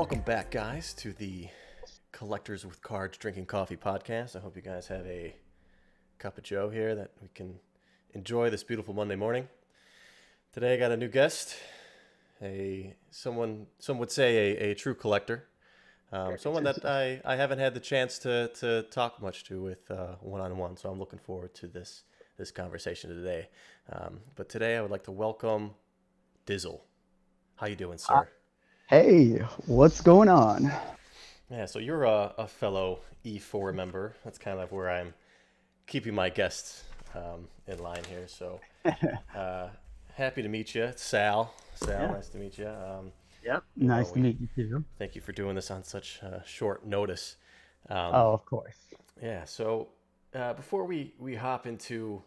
Welcome back, guys, to the Collectors with Cards Drinking Coffee podcast. I hope you guys have a cup of joe here that we can enjoy this beautiful Monday morning. Today I got a new guest, some would say a true collector, someone that I haven't had the chance to talk much to with one-on-one, so I'm looking forward to this conversation today. But today I would like to welcome Dizzle. How you doing, Uh, sir? Hey, what's going on? Yeah, so you're a fellow E4 member. That's kind of where I'm keeping my guests in line here. So uh, happy to meet you, it's Sal. Sal, Yeah. nice to meet you. Yep. Nice to We meet you too. thank you for doing this on such short notice. Um, Oh, of course. yeah, so before we hop into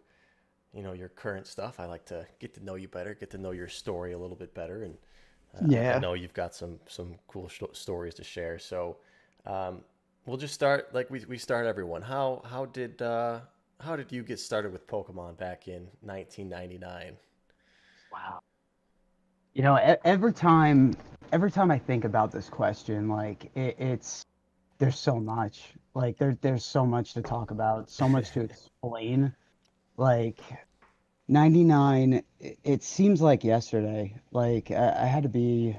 your current stuff, I like to get to know you better, get to know your story a little bit better, and I Yeah. know you've got some cool stories to share. So um, we'll just start like we start everyone. How did you get started with Pokemon back in 1999? Wow. Every time I think about this question, like it's there's so much. Like there's so much to talk about, so much to explain. Like 99, it seems like yesterday. Like I had to be,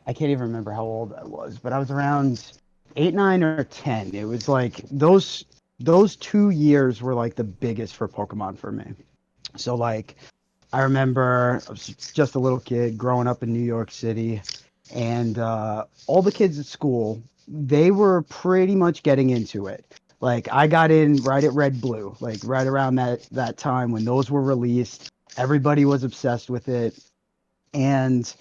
I can't even remember how old I was, but I was around 8, 9, or 10. It was like those 2 years were like the biggest for Pokemon for me. So like I remember I was just a little kid growing up in New York City, and all the kids at school, they were pretty much getting into it. Like I got in right at Red Blue, like right around that time when those were released. Everybody was obsessed with it, and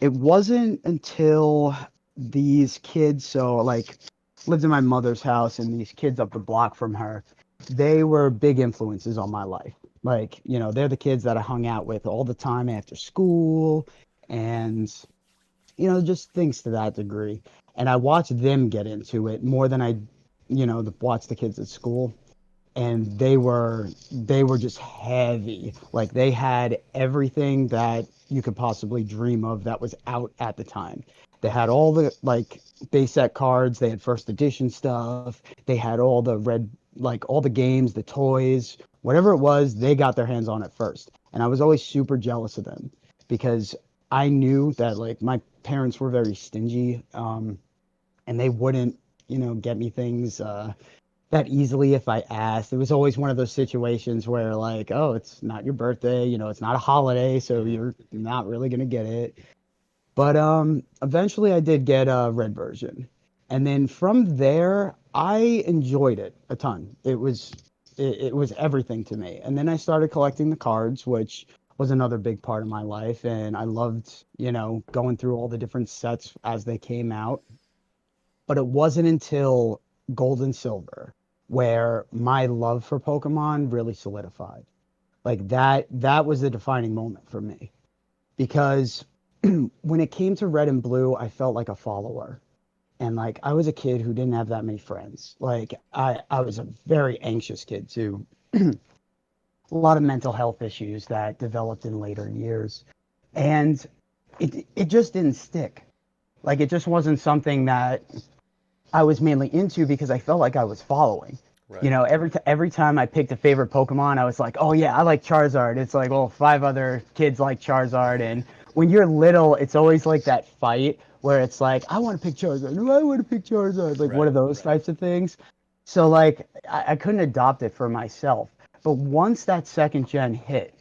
it wasn't until these kids, so like lived in my mother's house, and these kids up the block from her, they were big influences on my life. Like, they're the kids that I hung out with all the time after school, and just things to that degree. And I watched them get into it more than watched the kids at school, and they were just heavy. Like they had everything that you could possibly dream of that was out at the time. They had all the like base set cards, they had first edition stuff, they had all the red, like all the games, the toys, whatever it was, they got their hands on it first. And I was always super jealous of them because I knew that like my parents were very stingy, and they wouldn't, get me things that easily if I asked. It was always one of those situations where like, oh, it's not your birthday, it's not a holiday, so Hmm. you're not really gonna get it. But eventually I did get a red version. And then from there, I enjoyed it a ton. It was everything to me. And then I started collecting the cards, which was another big part of my life, and I loved, going through all the different sets as they came out. But it wasn't until Gold and Silver where my love for Pokemon really solidified. Like that was the defining moment for me because when it came to Red and Blue, I felt like a follower. And like I was a kid who didn't have that many friends. Like I was a very anxious kid too. A lot of mental health issues that developed in later years. And it just didn't stick. Like it just wasn't something that I was mainly into because I felt like I was following. Right. Every time I picked a favorite Pokemon, I was like, "Oh yeah, I like Charizard." It's like, well, five other kids like Charizard, and when you're little, it's always like that fight where it's like, "I want to pick Charizard. No, I want to pick Charizard." Like one Right. of those types of things. So like, I couldn't adopt it for myself. But once that second gen hit,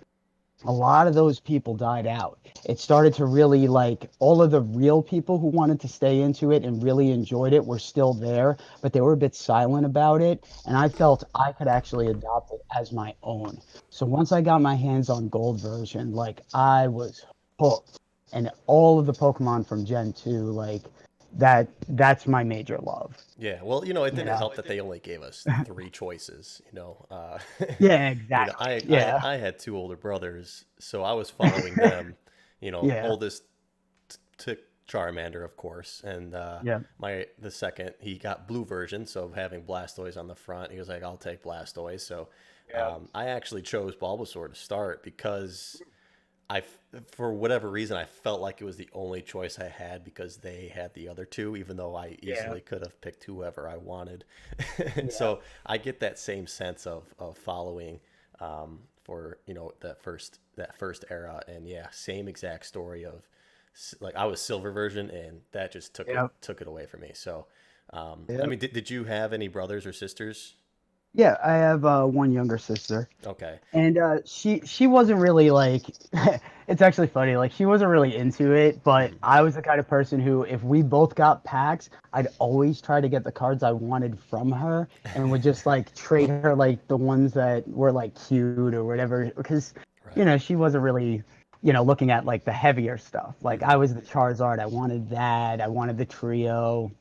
a lot of those people died out. It started to really like all of the real people who wanted to stay into it and really enjoyed it were still there, but they were a bit silent about it. And I felt I could actually adopt it as my own. So once I got my hands on gold version, like I was hooked. And all of the Pokemon from Gen 2, like that's my major love. Yeah, well, it You didn't know? help that they only gave us three choices. Yeah, exactly. Yeah. I had two older brothers, so I was following them. Yeah. Oldest to Charmander, of course, and Yeah. the second he got blue version, so having Blastoise on the front, he was like, "I'll take Blastoise." So Yeah. I actually chose Bulbasaur to start because I, for whatever reason, I felt like it was the only choice I had because they had the other two, even though I Yeah. easily could have picked whoever I wanted. Yeah. So I get that same sense of following for that first era, and yeah, same exact story of like I was silver version, and that just took it Yeah. took it away from me. So, I Yeah. mean, did you have any brothers or sisters? Yeah, I have one younger sister. Okay. And she wasn't really like it's actually funny, like she wasn't really into it, but Mhm. I was the kind of person who if we both got packs, I'd always try to get the cards I wanted from her and would just like trade her like the ones that were like cute or whatever because Right. she wasn't really looking at like the heavier stuff. Like I Hmm. was the Charizard, I wanted that, I wanted the trio.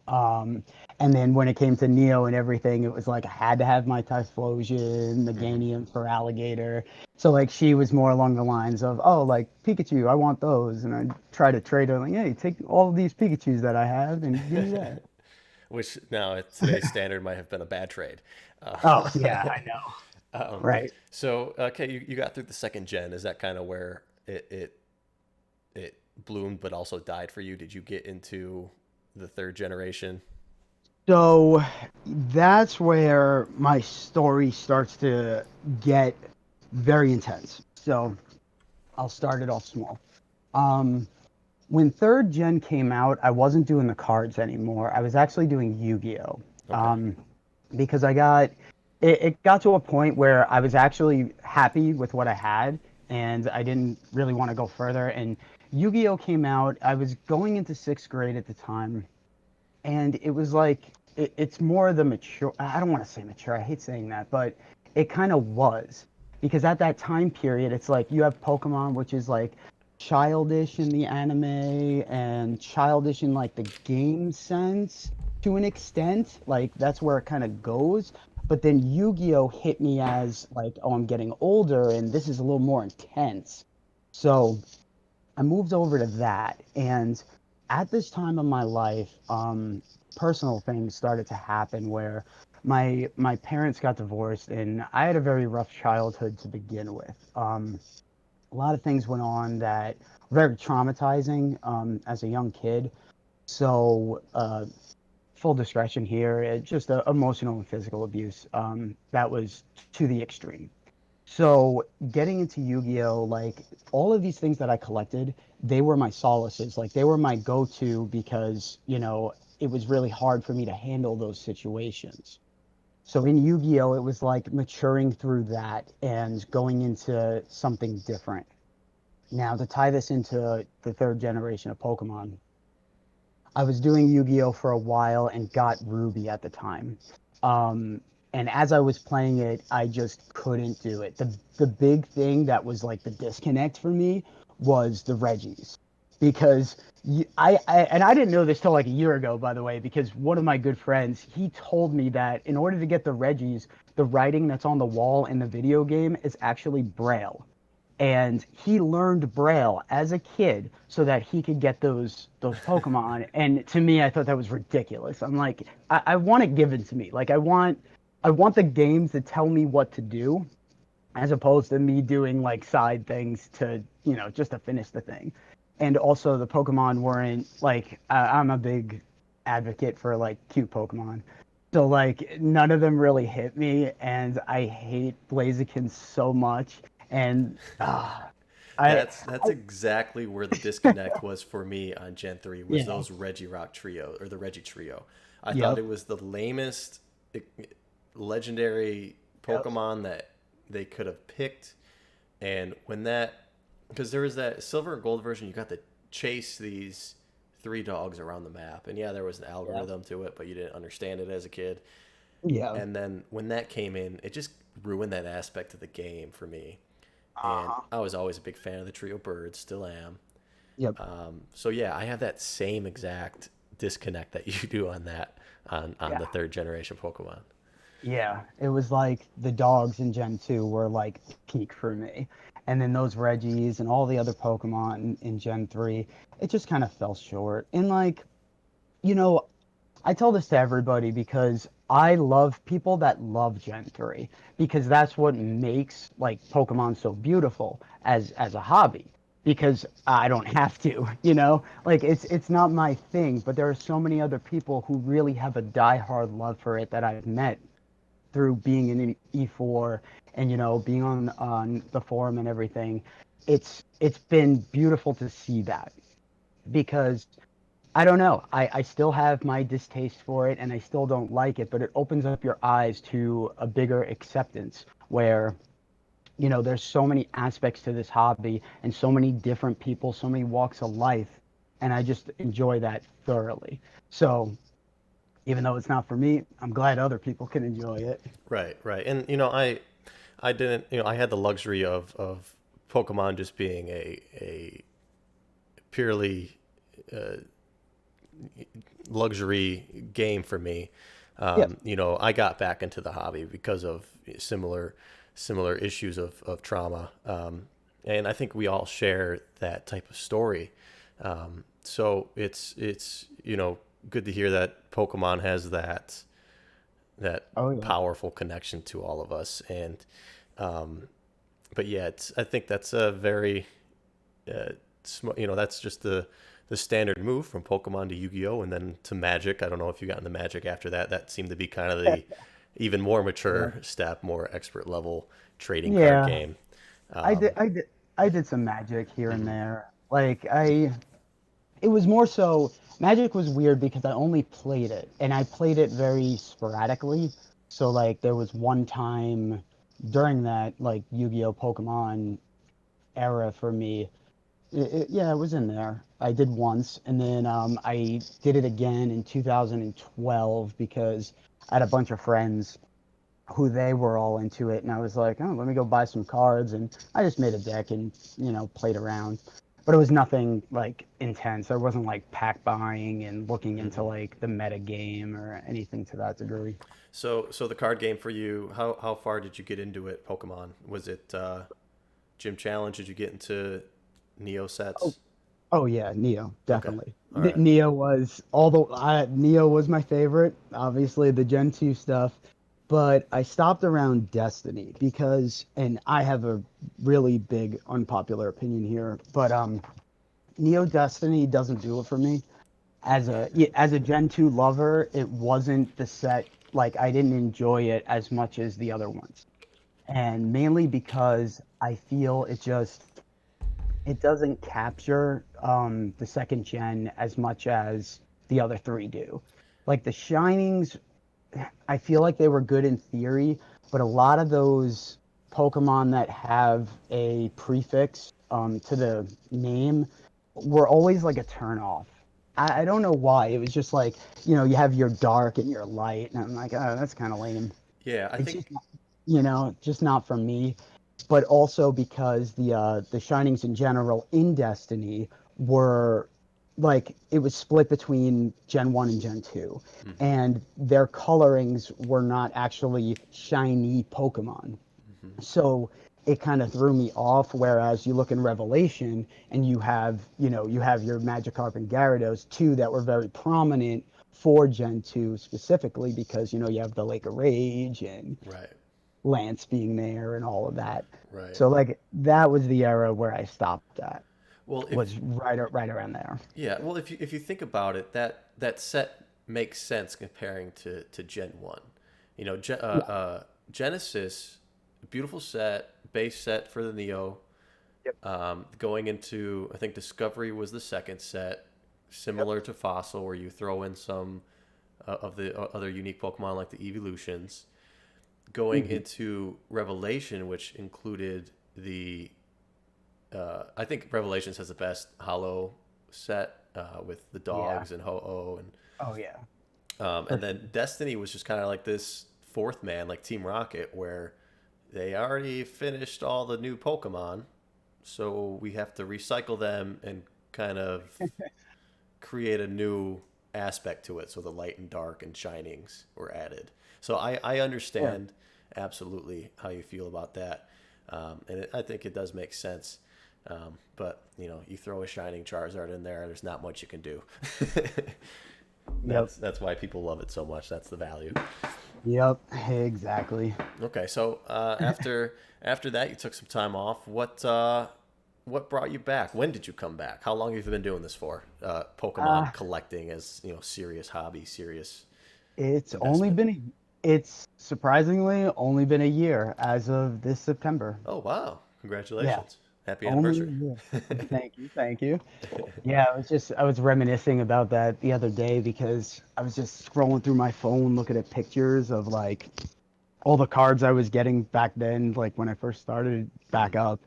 Um, and then when it came to Neo and everything, it was like I had to have my Typhlosion, Hmm. Meganium for Alligator. So like she was more along the lines of, oh, like Pikachu, I want those, and I'd try to trade her like, hey, take all of these Pikachus that I have and give me that. Which now at today's standard might have been a bad trade. Oh yeah, I know. Um, Right. so okay, you got through the second gen. Is that kind of where it bloomed, but also died for you? Did you get into the third generation? So that's where my story starts to get very intense. So I'll start it off small. Um, when third gen came out, I wasn't doing the cards anymore. I was actually doing Yu-Gi-Oh. Okay. Um, because it got to a point where I was actually happy with what I had, and I didn't really want to go further. And Yu-Gi-Oh came out. I was going into sixth grade at the time, and it was like it's more the mature. I don't want to say mature. I hate saying that, but it kind of was because at that time period, it's like you have Pokemon, which is like childish in the anime and childish in like the game sense to an extent. Like that's where it kind of goes. But then Yu-Gi-Oh hit me as like, oh, I'm getting older and this is a little more intense. So I moved over to that, and at this time of my life, personal things started to happen where my parents got divorced, and I had a very rough childhood to begin with. A lot of things went on that were very traumatizing as a young kid. So, full discretion here, just emotional and physical abuse that was to the extreme. So getting into Yu-Gi-Oh, like all of these things that I collected, they were my solaces. Like they were my go-to because, it was really hard for me to handle those situations. So in Yu-Gi-Oh, it was like maturing through that and going into something different. Now, to tie this into the third generation of Pokemon, I was doing Yu-Gi-Oh for a while and got Ruby at the time. Um, and as I was playing it, I just couldn't do it. The big thing that was like the disconnect for me was the Reggies. Because I didn't know this till like a year ago, by the way, because one of my good friends, he told me that in order to get the Reggies, the writing that's on the wall in the video game is actually Braille, and he learned Braille as a kid so that he could get those Pokemon. And to me, I thought that was ridiculous. I'm like, I want it given to me. Like I want the games to tell me what to do, as opposed to me doing like side things to just to finish the thing. And also the Pokemon weren't like I'm a big advocate for like cute Pokemon. So like none of them really hit me, and I hate Blaziken so much. And I, That's exactly where the disconnect was for me on Gen 3 was yeah, those Regirock trio or the Reggie trio. I thought yep, it was the lamest legendary yep, Pokemon that they could have picked. And when that, because there was that silver and gold version, you got to chase these three dogs around the map. And yeah, there was an yep, algorithm to it, but you didn't understand it as a kid. yeah, And then when that came in, it just ruined that aspect of the game for me. And uh-huh, I was always a big fan of the trio birds, still am. yep, So yeah, I have that same exact disconnect that you do on that on yeah. the third generation Pokemon. Yeah, it was like the dogs in Gen 2 were like peak for me. And then those Reggies and all the other Pokemon in Gen 3, it just kind of fell short. And like, you know, I tell this to everybody because I love people that love Gen 3 because that's what makes like Pokemon so beautiful as a hobby because I don't have to, you know? Like it's not my thing, but there are so many other people who really have a diehard love for it that I've met through being in E4 and being on the forum and everything. It's been beautiful to see that because I don't know. I still have my distaste for it and I still don't like it, but it opens up your eyes to a bigger acceptance where, there's so many aspects to this hobby and so many different people, so many walks of life. And I just enjoy that thoroughly. So even though it's not for me, I'm glad other people can enjoy it. Right, right. And I didn't, I had the luxury of Pokemon just being a purely uh, luxury game for me. Yeah. I got back into the hobby because of similar issues of trauma, and I think we all share that type of story. So it's good to hear that Pokemon has that Oh, yeah. powerful connection to all of us, and but yeah, I think that's a very that's just the standard move from Pokemon to Yu-Gi-Oh and then to Magic. I don't know if you got into Magic after that. That seemed to be kind of the even more Yeah. mature step, more expert level trading card Yeah. game. I did Um, I did I did some Magic here and mhm, there. Like it was more so Magic was weird because I only played it and I played it very sporadically. So like there was one time during that like Yu-Gi-Oh Pokemon era for me. Yeah, it was in there. I did once and then I did it again in 2012 because I had a bunch of friends who they were all into it and I was like, oh, let me go buy some cards and I just made a deck and played around. But it was nothing like intense. There wasn't like pack buying and looking into mhm. like the meta game or anything to that degree. So the card game for you, how far did you get into it? Pokemon, was it Gym Challenge? Did you get into Neo Oh, sets? oh yeah, Neo, Okay, definitely. all right. Neo was although Neo was my favorite, obviously the Gen 2 stuff, but I stopped around Destiny because and I have a really big unpopular opinion here, but Neo Destiny doesn't do it for me. As a Gen 2 lover, it wasn't the set like I didn't enjoy it as much as the other ones. And mainly because I feel it doesn't capture the second gen as much as the other three do. Like the Shinings, I feel like they were good in theory, but a lot of those Pokemon that have a prefix to the name were always like a turn off. I don't know why. It was just like, you have your dark and your light, and I'm like, oh, that's kind of lame. Yeah, I It's just, think just not for me. But also because the Shinings in general in Destiny were like it was split between Gen 1 and Gen 2 mhm, and their colorings were not actually shiny Pokemon. mhm, So it kind of threw me off. Whereas you look in Revelation and you have your Magikarp and Gyarados, two that were very prominent for Gen 2 specifically because, you have the Lake of Rage and right, Lance being there and all of that. right. So like that was the era where I stopped at, Well, if was right around there. Yeah, well, if you think about it, that set makes sense comparing to Gen 1. Yeah. Genesis, beautiful set, base set for the Neo. Yep. Going into, I think Discovery was the second set, Yep. similar to Fossil, where you throw in some of the other unique Pokemon like the evolutions. Going Hmm. into Revelation, which included I think Revelations has the best Hollow set with the Yeah. dogs and Ho-Oh, Oh yeah. For and sure. then Destiny was just kind of like this fourth man, like Team Rocket, where they already finished all the new Pokemon, so we have to recycle them and kind of create a new aspect to it. So the light and dark and shinings were added. So I Yeah. understand absolutely how you feel about that, and I think it does make sense. But you throw a shining Charizard in there, there's not much you can do. Yep. That's why people love it so much. That's the value. Yep. Exactly. Okay, so after that, you took some time off. What brought you back? When did you come back? How long have you been doing this for? Uh, Pokemon collecting as serious hobby, serious it's only investment. been it's surprisingly only been a year as of this September. Oh wow! Yeah, Congratulations! Happy only a anniversary. year. Thank you. Thank you. Yeah, I was reminiscing about that the other day because I was just scrolling through my phone looking at pictures of like all the cards I was getting back then, like when I first started back up.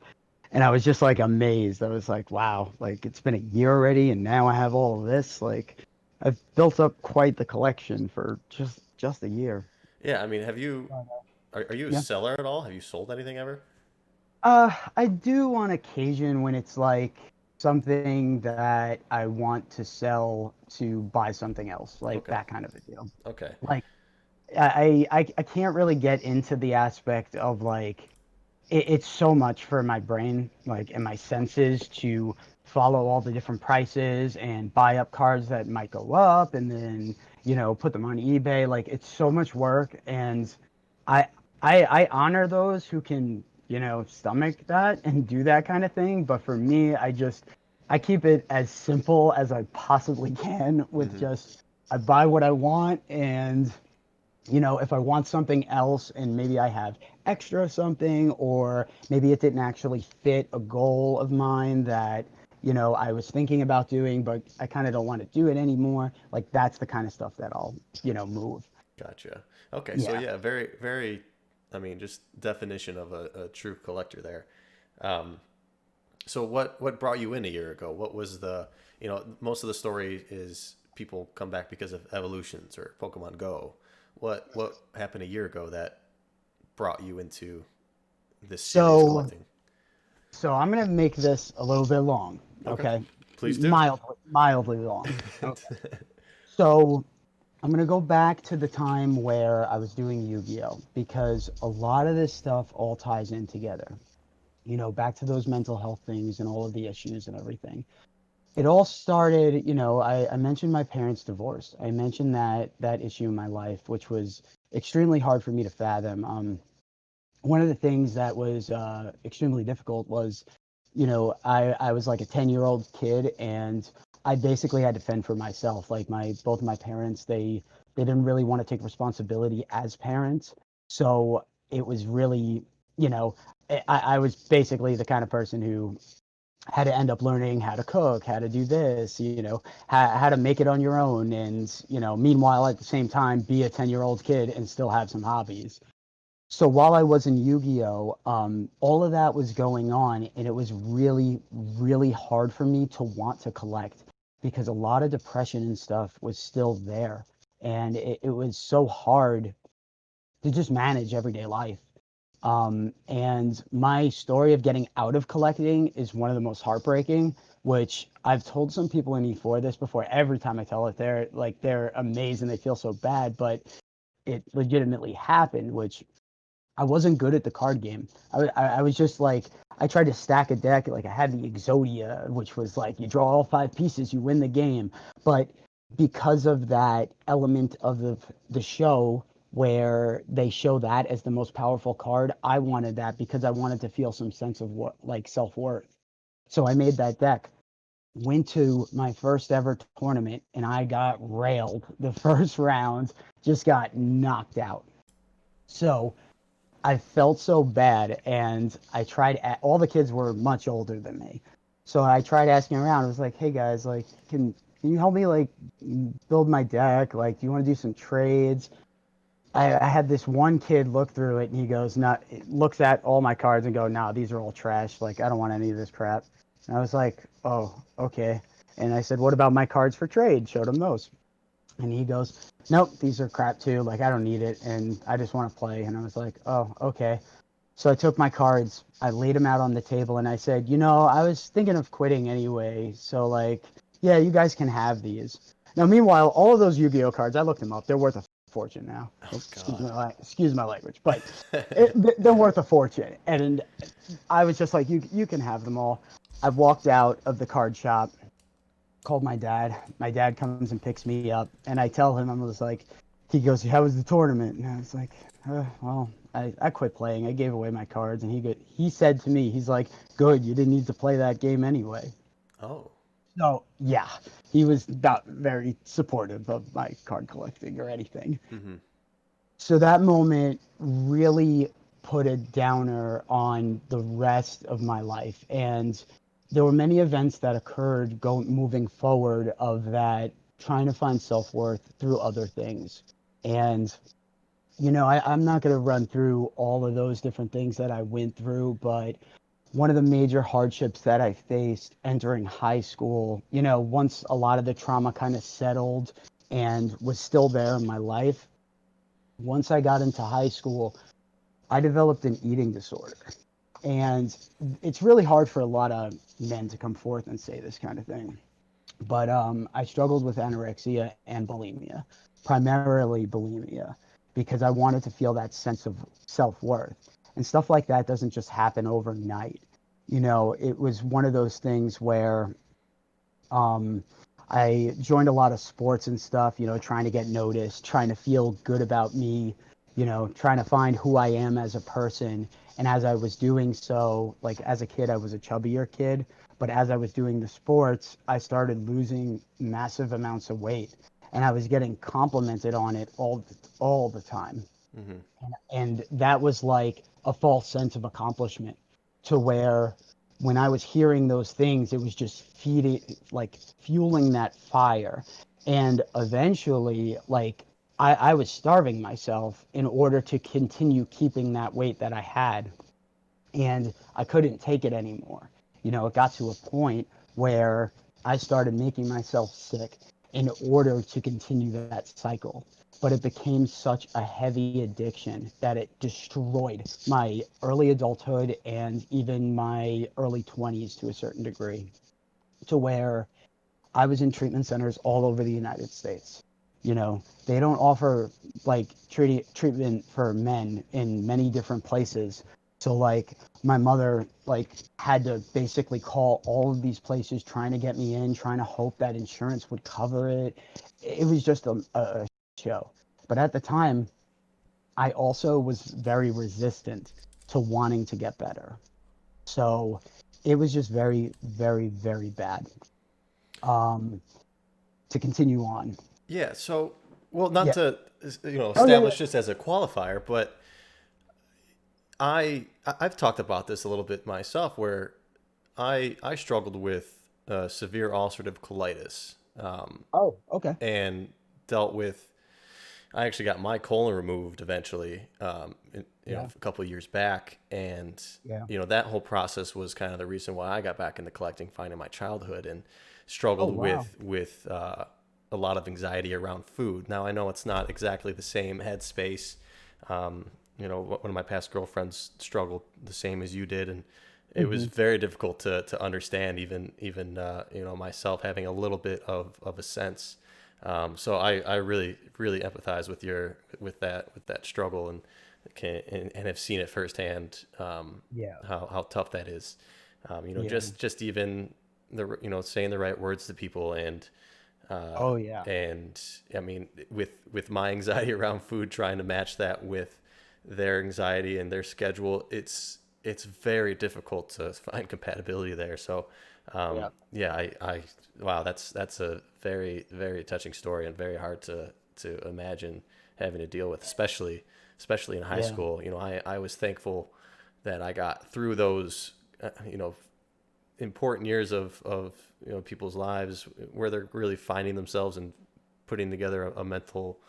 And I was just like amazed. I was like, wow, like it's been a year already and now I have all of this. Like I've built up quite the collection for just a year. Yeah, I mean, are you a Yeah. seller at all? Have you sold anything ever? I do on occasion when it's like something that I want to sell to buy something else, like Okay, that kind of a deal. okay. Like I can't really get into the aspect of like it's so much for my brain, like and my senses to follow all the different prices and buy up cards that might go up and then, put them on eBay. Like it's so much work and I I honor those who can, stomach that and do that kind of thing. But for me, I keep it as simple as I possibly can with Hmm. just I buy what I want and if I want something else and maybe I have extra something, or maybe it didn't actually fit a goal of mine that, I was thinking about doing, but I kind of don't want to do it anymore. Like that's the kind of stuff that I'll, move. Gotcha. Okay, so Yeah. yeah, very, very, I mean, just definition of a true collector there. Um, so what brought you in a year ago? What was most of the story is people come back because of evolutions or Pokemon Go. What happened a year ago that brought you into this serious So, collecting? so I'm going to make this a little bit long. Okay, Okay. please do. Mildly long. Okay. So I'm gonna go back to the time where I was doing Yu-Gi-Oh! Because a lot of this stuff all ties in together. Back to those mental health things and all of the issues and everything. It all started, I mentioned my parents' divorce. I mentioned that issue in my life, which was extremely hard for me to fathom. One of the things that was extremely difficult was, I was like a 10-year-old kid and I basically had to fend for myself. Like both of my parents, they didn't really want to take responsibility as parents. So it was really, you know, I was basically the kind of person who had to end up learning how to cook, how to do this, how to make it on your own. And, meanwhile, at the same time, be a 10-year-old kid and still have some hobbies. So while I was in Yu-Gi-Oh, all of that was going on, and it was really, really hard for me to want to collect because a lot of depression and stuff was still there, and it was so hard to just manage everyday life. And my story of getting out of collecting is one of the most heartbreaking, which I've told some people in E4 this before. Every time I tell it, they're amazed and they feel so bad, but it legitimately happened, which I wasn't good at the card game. I was just like I tried to stack a deck. Like I had the Exodia, which was like you draw all five pieces, you win the game. But because of that element of the show where they show that as the most powerful card, I wanted that because I wanted to feel some sense of what like self worth. So I made that deck. Went to my first ever tournament and I got railed the first round. Just got knocked out. So I felt so bad, and I tried. All the kids were much older than me, so I tried asking around. I was like, "Hey guys, like, can you help me like build my deck? Like, do you want to do some trades?" I had this one kid look through it, and he goes, "Not." Looks at all my cards and go, "No, these are all trash. Like, I don't want any of this crap." And I was like, "Oh, okay." And I said, "What about my cards for trade?" Showed him those. And he goes, "Nope, these are crap too. Like I don't need it, and I just want to play." And I was like, "Oh, okay." So I took my cards, I laid them out on the table, and I said, I was thinking of quitting anyway. So like, yeah, you guys can have these. Now, meanwhile, all of those Yu-Gi-Oh cards, I looked them up. They're worth a fortune now. Oh Excuse God. my excuse my language, but they're worth a fortune. And I was just like, you can have them all. I walked out of the card shop called my dad. My dad comes and picks me up, and I tell him, I was like, he goes, "How was the tournament?" And I was like, well, I quit playing. I gave away my cards, and he said to me, he's like, "Good, you didn't need to play that game anyway." Oh. So yeah, he was not very supportive of my card collecting or anything. Mm-hmm. So that moment really put a downer on the rest of my life. And there were many events that occurred moving forward of that trying to find self-worth through other things. And, I'm not going to run through all of those different things that I went through, but one of the major hardships that I faced entering high school, once a lot of the trauma kind of settled and was still there in my life, once I got into high school, I developed an eating disorder. And it's really hard for a lot of men to come forth and say this kind of thing. But I struggled with anorexia and bulimia, primarily bulimia, because I wanted to feel that sense of self worth. And stuff like that doesn't just happen overnight. It was one of those things where um, I joined a lot of sports and stuff, trying to get noticed, trying to feel good about me, trying to find who I am as a person. And as I was doing so, like as a kid, I was a chubbier kid. But as I was doing the sports, I started losing massive amounts of weight. And I was getting complimented on it all the time. Mm-hmm. And that was like a false sense of accomplishment to where when I was hearing those things, it was just feeding, like fueling that fire. And eventually, like I was starving myself in order to continue keeping that weight that I had. And I couldn't take it anymore. It got to a point where I started making myself sick in order to continue that cycle. But it became such a heavy addiction that it destroyed my early adulthood and even my early 20s to a certain degree, to where I was in treatment centers all over the United States. They don't offer like treatment for men in many different places. So like my mother like had to basically call all of these places trying to get me in, trying to hope that insurance would cover it. It was just a show. But at the time, I also was very resistant to wanting to get better. So it was just very, very, very bad. Um, to continue on. Yeah. So, well, not Yeah. to Oh yeah, yeah. establish this as a qualifier, but I've talked about this a little bit myself, where I struggled with severe ulcerative colitis, Oh, okay. and dealt with. I actually got my colon removed eventually, Yeah, a couple of years back, and yeah. that whole process was kind of the reason why I got back into collecting, finding my childhood, and Oh struggled wow. with a lot of anxiety around food. Now I know it's not exactly the same headspace. One of my past girlfriends struggled the same as you did, and it was Hmm. very difficult to understand, even myself having a little bit of a sense. So I really really empathize with that struggle, and and have seen it firsthand, Yeah, how tough that is. yeah. Just even saying the right words to people, uh, Oh yeah. and I mean, with my anxiety around food, trying to match that with their anxiety and their schedule, it's very difficult to find compatibility there. So, Yeah. yeah, I wow, that's a very very touching story, and very hard to imagine having to deal with, especially in high Yeah. school. I was thankful that I got through those, important years of people's lives where they're really finding themselves and putting together a mental,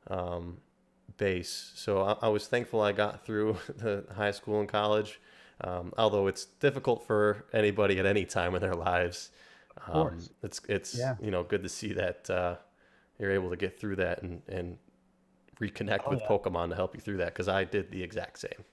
um, base. So I was thankful I got through the high school and college, although it's difficult for anybody at any time in their lives. Of course. It's Yeah. good to see that you're able to get through that, and reconnect Oh with yeah. Pokemon to help you through that, because I did the exact same.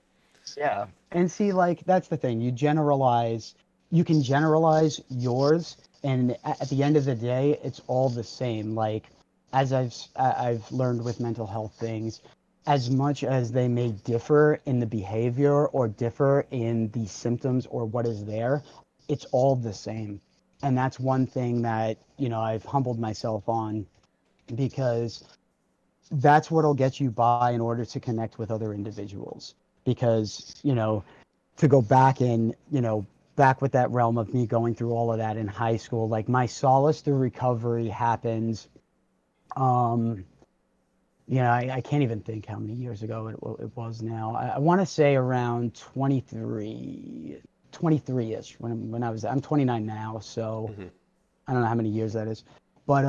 Yeah. And see, like that's the thing. You can generalize yours, and at the end of the day, it's all the same. Like as I've learned with mental health things, as much as they may differ in the behavior or differ in the symptoms or what is there, it's all the same. And that's one thing that, I've humbled myself on, because that's what'll get you by in order to connect with other individuals. Because, to go back in, back with that realm of me going through all of that in high school, like my solace through recovery happened. Um, I can't even think how many years ago it was now. I want to say around 23-ish when I'm 29 now, so Hmm. I don't know how many years that is. But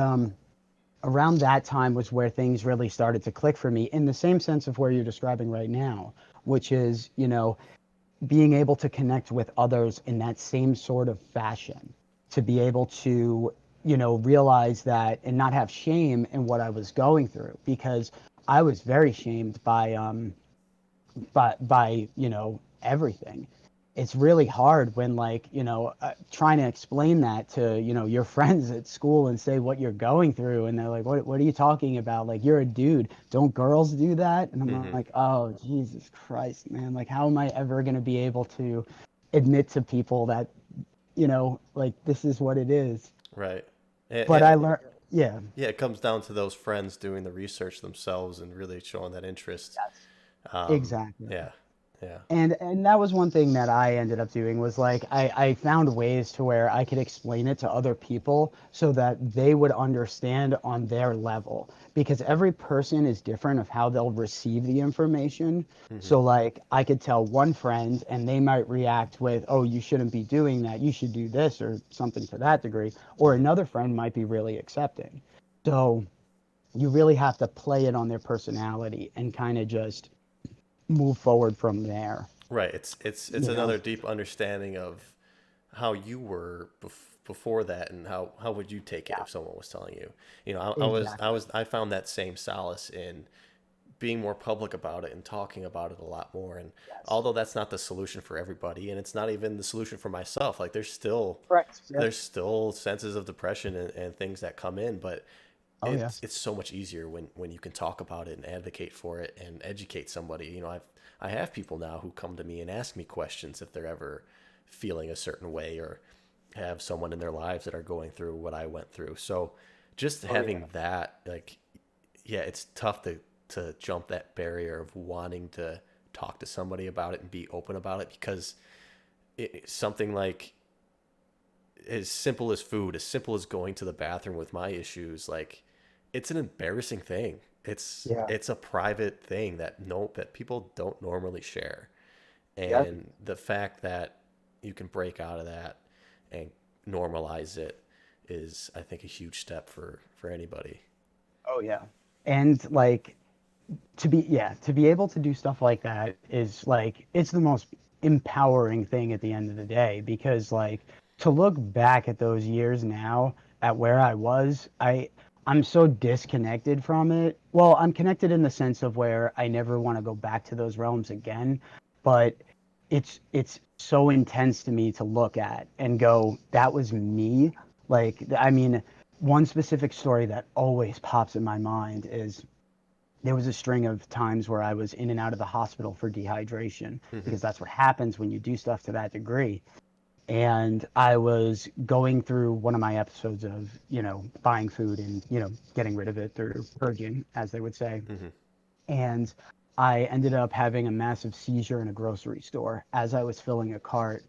around that time was where things really started to click for me, in the same sense of where you're describing right now, which is, being able to connect with others in that same sort of fashion, to be able to, realize that and not have shame in what I was going through, because I was very shamed by everything. It's really hard when, like, trying to explain that to, your friends at school and say what you're going through, and they're like, what are you talking about? Like, you're a dude, don't girls do that? And I'm Hmm. like, oh, Jesus Christ, man, like, how am I ever going to be able to admit to people that, like, this is what it is? Right. But I learned, yeah. Yeah, it comes down to those friends doing the research themselves and really showing that interest. Yes. Um, Exactly. yeah, yeah. And that was one thing that I ended up doing, was like I found ways to where I could explain it to other people so that they would understand on their level, because every person is different of how they'll receive the information. Hmm. So like I could tell one friend and they might react with, "Oh, you shouldn't be doing that. You should do this," or something to that degree, or Hmm. another friend might be really accepting. So you really have to play it on their personality and kind of just move forward from there. Right. It's You know. another deep understanding of how you were before that, and how would you take it Yeah, if someone was telling you. exactly. I found that same solace in being more public about it and talking about it a lot more. And Yes. although that's not the solution for everybody, and it's not even the solution for myself, like Correct. Yep. there's still senses of depression and things that come in, but Oh yeah. it's so much easier when you can talk about it and advocate for it and educate somebody. I have people now who come to me and ask me questions if they're ever feeling a certain way, or have someone in their lives that are going through what I went through. So just Oh yeah. having that, like, yeah, it's tough to jump that barrier of wanting to talk to somebody about it and be open about it, because something like as simple as food, as simple as going to the bathroom with my issues, like, it's an embarrassing thing. Yeah. It's a private thing that no that people don't normally share. Yep. And the fact that you can break out of that and normalize it is, I think, a huge step for anybody. Oh yeah. And like to be able to do stuff like that is like it's the most empowering thing at the end of the day, because like to look back at those years now at where I was, I'm so disconnected from it. Well, I'm connected in the sense of where I never want to go back to those realms again, but it's so intense to me to look at and go, that was me. Like, I mean, one specific story that always pops in my mind is there was a string of times where I was in and out of the hospital for dehydration, Hmm. because that's what happens when you do stuff to that degree. And I was going through one of my episodes of, buying food and, getting rid of it through purging, as they would say. Hmm. And I ended up having a massive seizure in a grocery store as I was filling a cart.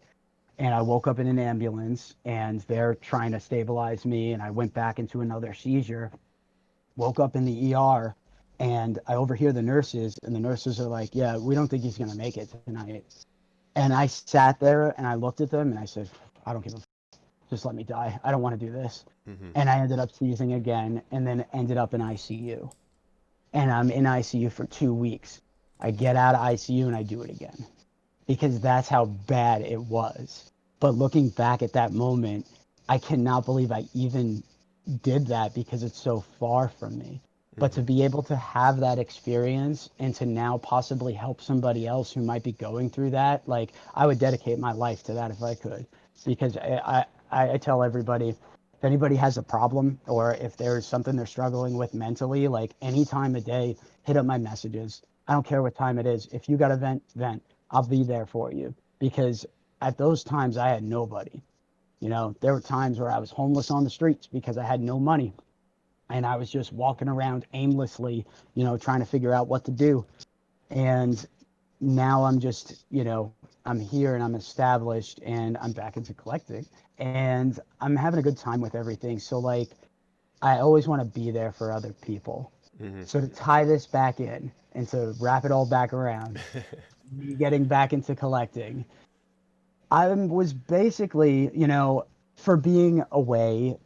And I woke up in an ambulance and they're trying to stabilize me. And I went back into another seizure, woke up in the ER, and I overhear the nurses, and the nurses are like, "Yeah, we don't think he's going to make it tonight." And I sat there and I looked at them and I said, "I don't give a just let me die. I don't want to do this." Hmm. And I ended up seizing again and then ended up in ICU. And I'm in ICU for 2 weeks. I get out of ICU and I do it again, because that's how bad it was. But looking back at that moment, I cannot believe I even did that, because it's so far from me. But to Hmm. be able to have that experience and to now possibly help somebody else who might be going through that, like, I would dedicate my life to that if I could. Because I tell everybody, if anybody has a problem or if there's something they're struggling with mentally, like any time of day, hit up my messages. I don't care what time it is. If you got to vent, vent. I'll be there for you. Because at those times I had nobody. There were times where I was homeless on the streets because I had no money, and I was just walking around aimlessly, trying to figure out what to do. And now I'm just, I'm here and I'm established and I'm back into collecting and I'm having a good time with everything. So like, I always want to be there for other people. Hmm. So to tie this back in and to wrap it all back around, me getting back into collecting, I was basically, for being away,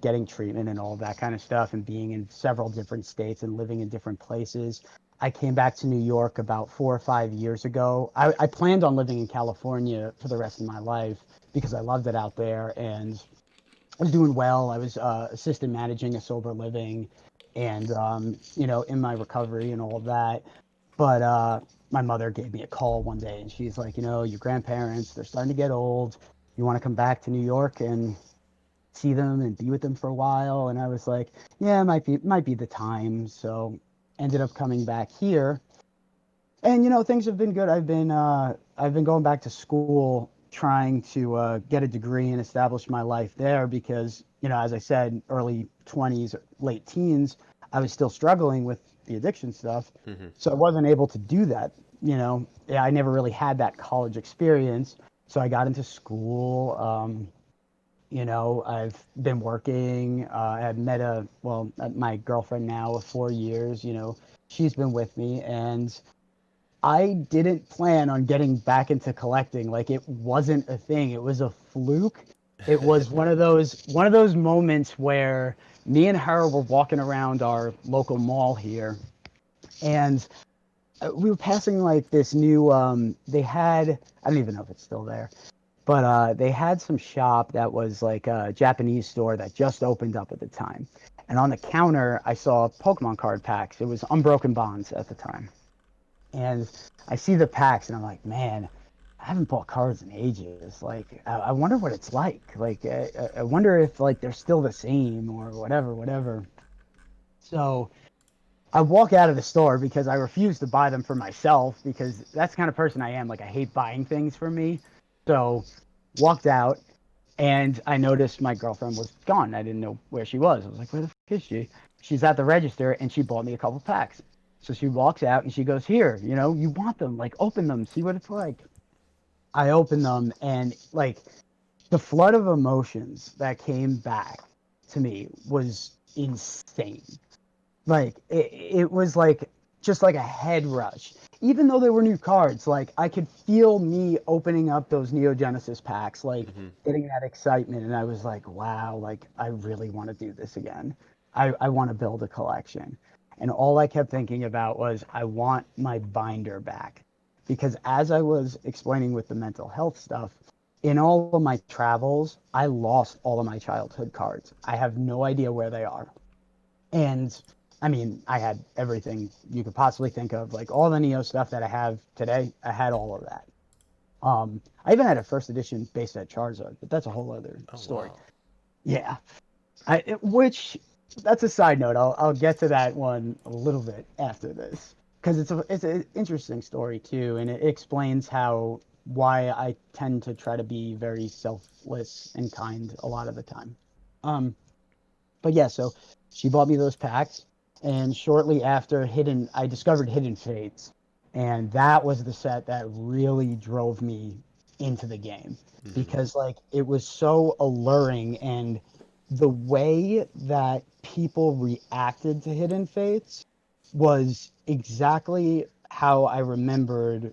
getting treatment and all that kind of stuff and being in several different states and living in different places. I came back to New York about 4 or 5 years ago. I planned on living in California for the rest of my life because I loved it out there and I was doing well. I was assistant managing a sober living and, in my recovery and all of that. But my mother gave me a call one day and she's like, your grandparents, they're starting to get old. You want to come back to New York and see them and be with them for a while? And I was like, yeah, it might be the time. So ended up coming back here. And things have been good. I've been going back to school trying to get a degree and establish my life there because, as I said, early 20s, late teens, I was still struggling with the addiction stuff. Hmm. So I wasn't able to do that. Yeah, I never really had that college experience. So I got into school. I've been working. I've met my girlfriend now of 4 years. She's been with me, and I didn't plan on getting back into collecting. Like it wasn't a thing. It was a fluke. It was one of those moments where me and her were walking around our local mall here, and we were passing like this new. They had, I don't even know if it's still there, but they had some shop that was like a Japanese store that just opened up at the time. And on the counter, I saw Pokemon card packs. It was Unbroken Bonds at the time. And I see the packs and I'm like, man, I haven't bought cards in ages. Like, I wonder what it's like. Like, I wonder if like they're still the same or whatever, whatever. So I walk out of the store because I refuse to buy them for myself because that's the kind of person I am. Like, I hate buying things for me. So walked out and I noticed my girlfriend was gone. I didn't know where she was. I was like, where the fuck is she? She's at the register and she bought me a couple packs. So she walks out and she goes, here, you want them, like open them, see what it's like. I opened them and like the flood of emotions that came back to me was insane. Like it was like just like a head rush. Even though there were new cards, like I could feel me opening up those Neo Genesis packs, like Hmm. getting that excitement, and I was like, wow, like I really want to do this again. I want to build a collection. And all I kept thinking about was I want my binder back. Because as I was explaining with the mental health stuff, in all of my travels, I lost all of my childhood cards. I have no idea where they are. And I mean, I had everything you could possibly think of, like all the Neo stuff that I have today. I had all of that. I even had a first edition based at Charizard, but that's a whole other Oh story. wow. Yeah, which that's a side note. I'll get to that one a little bit after this because it's an interesting story too, and it explains how why I tend to try to be very selfless and kind a lot of the time. Um, but yeah, so she bought me those packs, and shortly after, I discovered Hidden Fates, and that was the set that really drove me into the game Hmm. because like it was so alluring, and the way that people reacted to Hidden Fates was exactly how I remembered,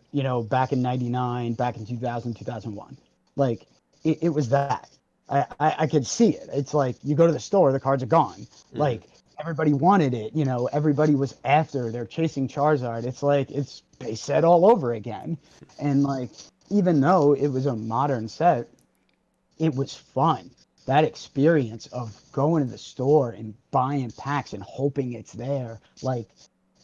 back in '99, back in 2000, 2001. Like it was that. I could see it. It's like you go to the store, the cards are gone. Hmm. Like everybody wanted it, everybody was after, they're chasing Charizard. It's like it's base set all over again. And like even though it was a modern set, it was fun. That experience of going to the store and buying packs and hoping it's there, like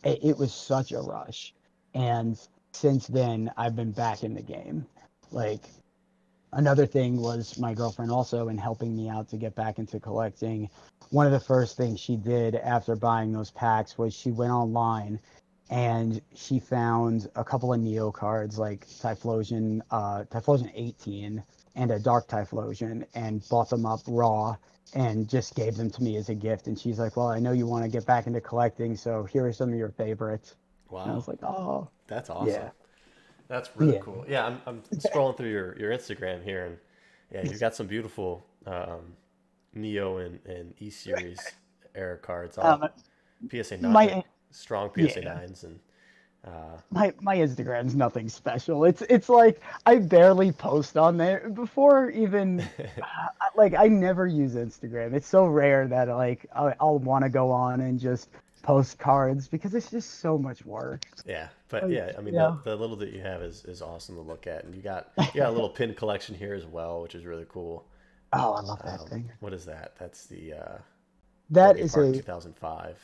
it was such a rush. And since then, I've been back in the game. Like another thing was my girlfriend also in helping me out to get back into collecting. One of the first things she did after buying those packs was she went online and she found a couple of Neo cards like Typhlosion 18 and a dark Typhlosion and bought them up raw and just gave them to me as a gift. And she's like, well, I know you want to get back into collecting, so here are some of your favorites. And I Wow, was like, oh, that's awesome. yeah, That's really yeah. cool. Yeah, I'm scrolling through your Instagram here, and yeah, you've got some beautiful Neo and E series era cards, all Um, PSA not my strong PSA yeah, nines, and uh, my Instagram's nothing special. It's like I barely post on there before even like I never use Instagram. It's so rare that like I'll want to go on and just post cards because it's just so much work. yeah, but Like, yeah, I mean yeah. the little that you have is awesome to look at, and you got a little pin collection here as well, which is really cool. Oh, I love that thing. What is that? That's the That Poke is Park a 2005.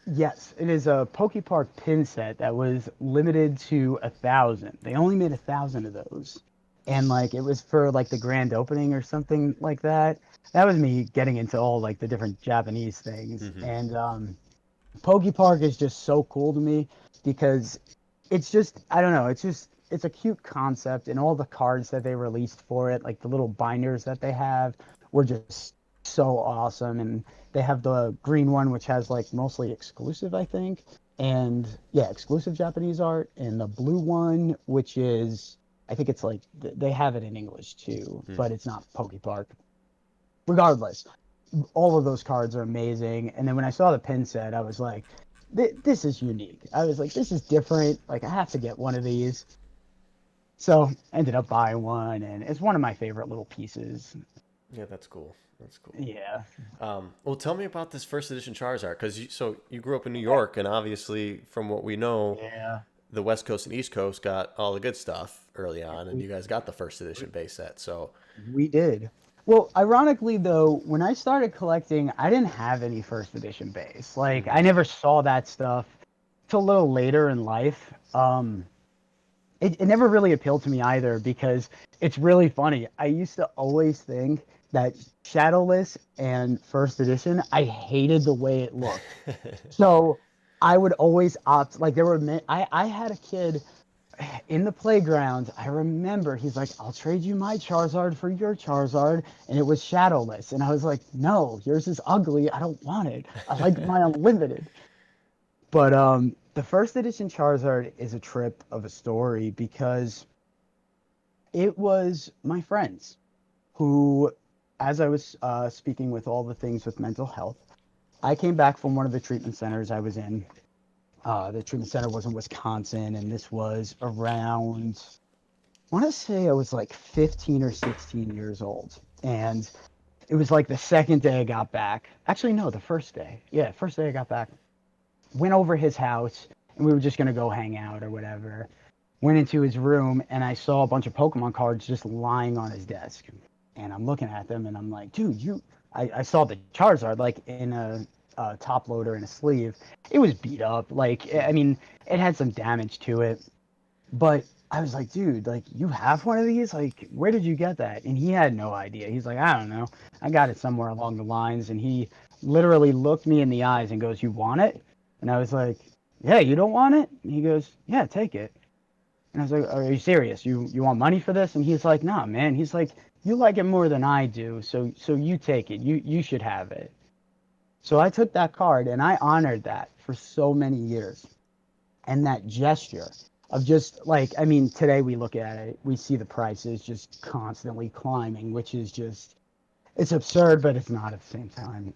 Yes, it is a PokePark pin set that was limited to 1,000. They only made 1,000 of those, and like it was for like the grand opening or something like that. That was me getting into all like the different Japanese things, Hmm. and PokePark is just so cool to me because it's just I don't know, it's a cute concept, and all the cards that they released for it, like the little binders that they have, were just so awesome. And they have the green one, which has like mostly exclusive, I think, and yeah, exclusive Japanese art, and the blue one, which is I think it's like they have it in English too, Hmm. but it's not PokePark. Regardless, all of those cards are amazing. And then when I saw the pin set, I was like, this is unique. I was like, this is different. Like, I have to get one of these. So I ended up buying one, and it's one of my favorite little pieces. Yeah, that's cool. That's cool. Yeah. Well, tell me about this first edition Charizard, because you grew up in New York, and obviously, from what we know, Yeah. the West Coast and East Coast got all the good stuff early on, and We, you guys got the first edition base set. So, we did. Well, ironically, though, when I started collecting, I didn't have any first edition base. Like, I hmm. never saw that stuff till a little later in life. It never really appealed to me either because it's really funny. I used to always think that Shadowless and First Edition, I hated the way it looked. So I would always opt, like, I had a kid in the playground. I remember he's like, I'll trade you my Charizard for your Charizard. And it was Shadowless. And I was like, no, yours is ugly. I don't want it. I like my Unlimited. But the first edition Charizard is a trip of a story because it was my friends who, as I was speaking with all the things with mental health, I came back from one of the treatment centers I was in. The treatment center was in Wisconsin, and this was around, I want to say I was like 15 or 16 years old. And it was like the second day I got back. Actually, no, the first day. Yeah, first day I got back. Went over his house, and we were just going to go hang out or whatever. Went into his room, and I saw a bunch of Pokemon cards just lying on his desk. And I'm looking at them, and I'm like, dude, I saw the Charizard like in a top loader and a sleeve. It was beat up. Like, I mean, it had some damage to it. But I was like, dude, like, you have one of these? Like, where did you get that? And he had no idea. He's like, I don't know. I got it somewhere along the lines. And he literally looked me in the eyes and goes, you want it? And I was like, yeah, you don't want it? And he goes, yeah, take it. And I was like, are you serious? You want money for this? And he's like, nah, man. He's like, you like it more than I do, so you take it. You should have it. So I took that card and I honored that for so many years. And that gesture of just like, I mean, today we look at it, we see the prices just constantly climbing, which is just, it's absurd, but it's not at the same time.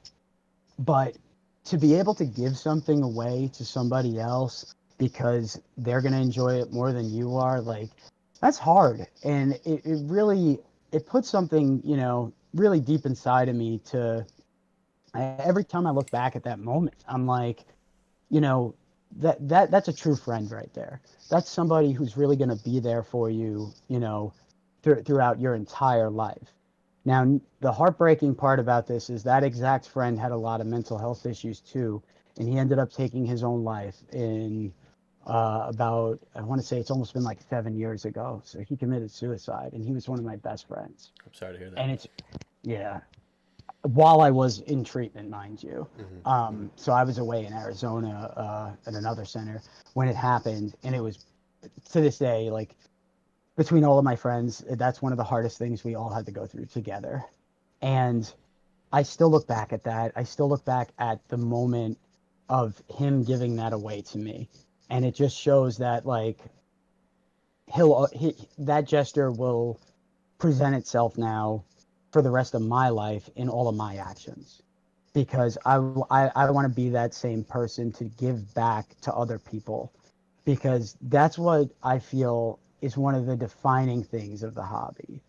But to be able to give something away to somebody else because they're going to enjoy it more than you are, like, that's hard. And it really, it puts something, really deep inside of me to, every time I look back at that moment, I'm like, you know that's a true friend right there. That's somebody who's really going to be there for you, throughout your entire life. Now, the heartbreaking part about this is that exact friend had a lot of mental health issues too, and he ended up taking his own life in about, I want to say it's almost been like 7 years ago. So he committed suicide, and he was one of my best friends. I'm sorry to hear that. And it's, yeah, while I was in treatment, mind you. Hmm. So I was away in Arizona at another center when it happened, and it was, to this day, like, between all of my friends, that's one of the hardest things we all had to go through together. And I still look back at that. I still look back at the moment of him giving that away to me. And it just shows that like that gesture will present itself now for the rest of my life in all of my actions, because I want to be that same person to give back to other people, because that's what I feel is one of the defining things of the hobby.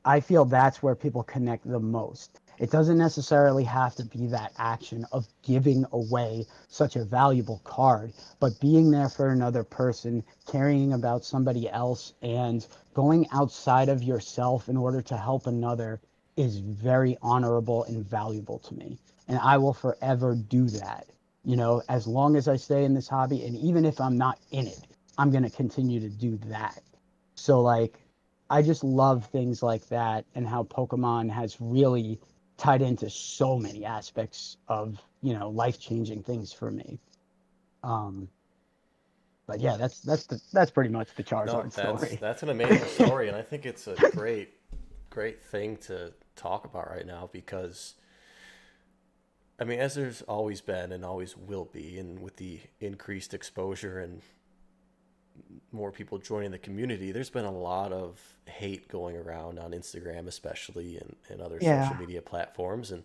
I feel that's where people connect the most. It doesn't necessarily have to be that action of giving away such a valuable card, but being there for another person, caring about somebody else, and going outside of yourself in order to help another is very honorable and valuable to me. And I will forever do that, as long as I stay in this hobby. And even if I'm not in it, I'm going to continue to do that. So, like, I just love things like that, and how Pokemon has really tied into so many aspects of, life-changing things for me. Um, but yeah, that's pretty much the No, Charizard story. that's an amazing story, and I think it's a great thing to talk about right now because I mean, as there's always been and always will be, and with the increased exposure and more people joining the community, there's been a lot of hate going around on Instagram, especially, and other social Yeah, media platforms. And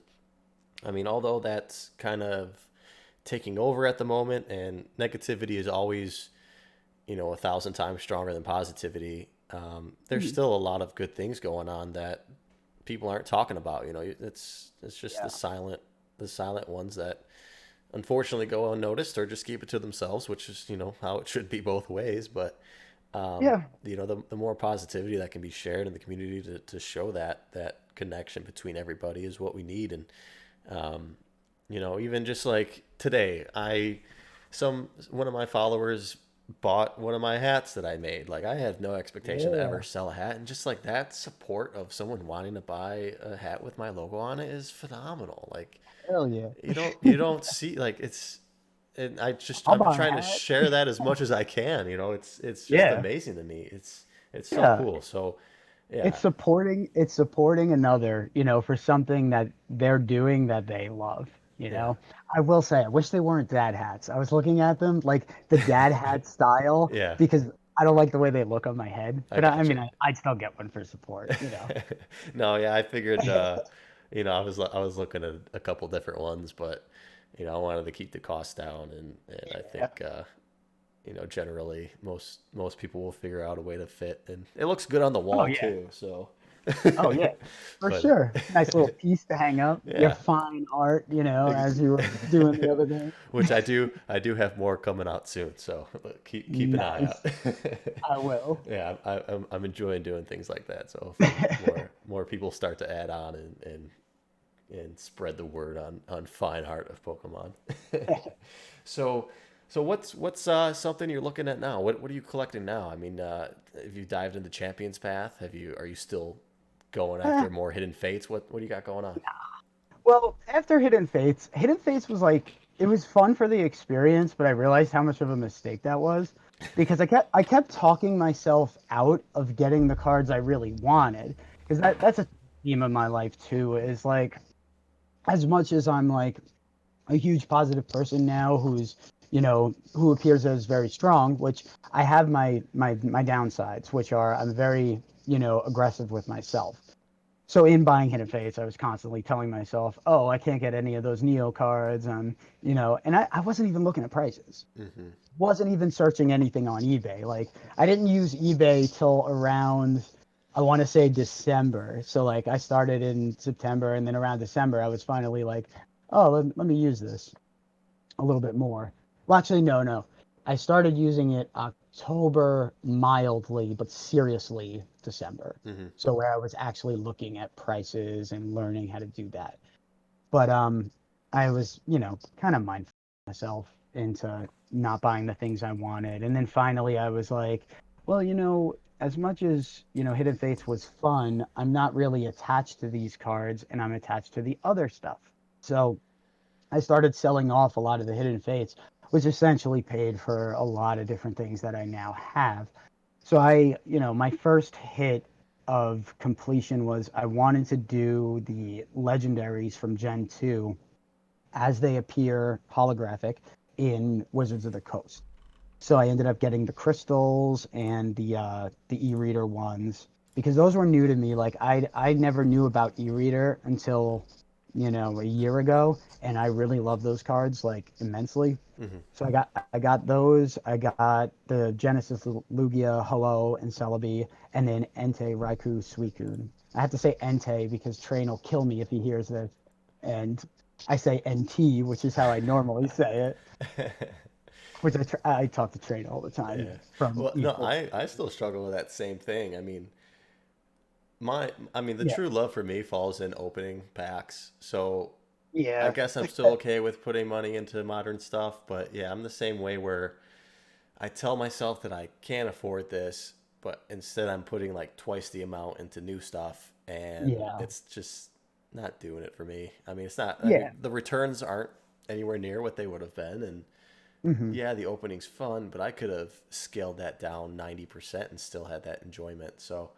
I mean, although that's kind of taking over at the moment, and negativity is always, 1,000 times stronger than positivity, there's mhm, still a lot of good things going on that people aren't talking about. It's just yeah, the silent ones that unfortunately go unnoticed or just keep it to themselves, which is how it should be both ways. But yeah, the more positivity that can be shared in the community to show that connection between everybody is what we need. And um, even just like today, some one of my followers bought one of my hats that I made. Like, I had no expectation to ever yeah. sell a hat, and just like that support of someone wanting to buy a hat with my logo on it is phenomenal. Like, Hell yeah. you don't see, like, it's, and I'll I'm buy a trying to hat. share that as much as I can. It's just Yeah, amazing to me. It's so yeah. cool. So It's yeah, supporting another, for something that they're doing that they love, you yeah, know. I will say, I wish they weren't dad hats. I was looking at them like the dad hat style yeah. because I don't like the way they look on my head. I But I gotcha. mean, I'd still get one for support. No, yeah, I figured. I was looking at a couple different ones, but I wanted to keep the cost down, and I Yeah. think generally most people will figure out a way to fit, and it looks good on the Oh wall yeah. too. So, Oh yeah. For but sure. Nice little piece to hang up. Your yeah, fine art, ex- as you were doing the other day. which I do have more coming out soon. So keep an eye out. Nice. I will. Yeah, I'm enjoying doing things like that. So hopefully more people start to add on and spread the word on fine art of Pokemon. so what's something you're looking at now? What are you collecting now? I mean, have you dived into Champions Path? Are you still going Eh, after more Hidden Fates? What do you got going on? Well, after Hidden Fates was like it was fun for the experience, but I realized how much of a mistake that was because I kept talking myself out of getting the cards I really wanted, because that's a theme of my life too, is like as much as I'm like a huge positive person now who appears as very strong, which I have my downsides, which are I'm very, aggressive with myself. So in buying Hidden Fates, I was constantly telling myself, "Oh, I can't get any of those Neo cards," and I wasn't even looking at prices. Hmm. Wasn't even searching anything on eBay. Like I didn't use eBay till around, I want to say December. So like I started in September, and then around December, I was finally like, "Oh, let me use this a little bit more." Well, actually, no, no. I started using it October mildly, but seriously December. Hmm. So where I was actually looking at prices and learning how to do that. But I was, kind of mindful myself into not buying the things I wanted. And then finally I was like, well, as much as, Hidden Fates was fun, I'm not really attached to these cards and I'm attached to the other stuff. So I started selling off a lot of the Hidden Fates, which essentially paid for a lot of different things that I now have. So my first hit of completion was I wanted to do the legendaries from Gen 2 as they appear holographic in Wizards of the Coast. So I ended up getting the crystals and the e-reader ones because those were new to me. Like I never knew about e-reader until a year ago, and I really love those cards like immensely. Hmm. So I got those. I got the Genesis Lugia, Hello, and Celebi, and then Entei, Raikou, Suicune. I have to say Entei because Train will kill me if he hears this, and I say NT, which is how I normally say it. Which I talk to Train all the time Yeah. from Well, no, esports. I still struggle with that same thing. I mean, the Yeah, true love for me falls in opening packs. So I yeah, guess I'm still okay with putting money into modern stuff, but yeah, I'm the same way where I tell myself that I can't afford this, but instead I'm putting like twice the amount into new stuff, and yeah, it's just not doing it for me. I mean, it's not. I mean, yeah. the returns aren't anywhere near what they would have been, and Hmm. yeah, the opening's fun, but I could have scaled that down 90% and still had that enjoyment. So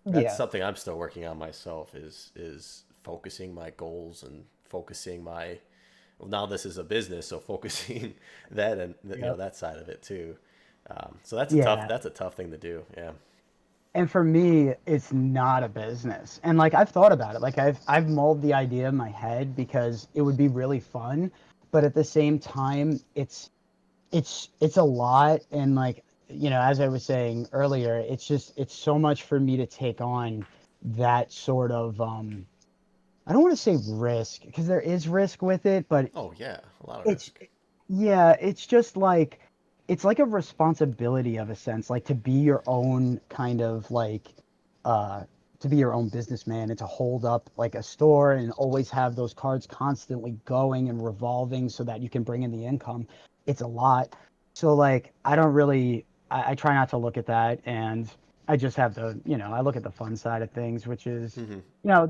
that's Yeah, something I'm still working on myself is focusing my goals and focusing my well, now this is a business, so focusing that and yep, that side of it too. So that's a tough yeah. thing to do. Yeah. And for me, it's not a business. And like I've thought about it. Like I've mulled the idea in my head because it would be really fun, but at the same time, it's a lot. And like as I was saying earlier, it's so much for me to take on that sort of I don't want to say risk because there is risk with it, but Oh yeah, a lot of it's risk. yeah, it's just like it's like a responsibility of a sense, like to be your own kind of like uh to be your own businessman and to hold up like a store and always have those cards constantly going and revolving so that you can bring in the income. It's a lot. So like I try not to look at that and I just have I look at the fun side of things, which is, Hmm.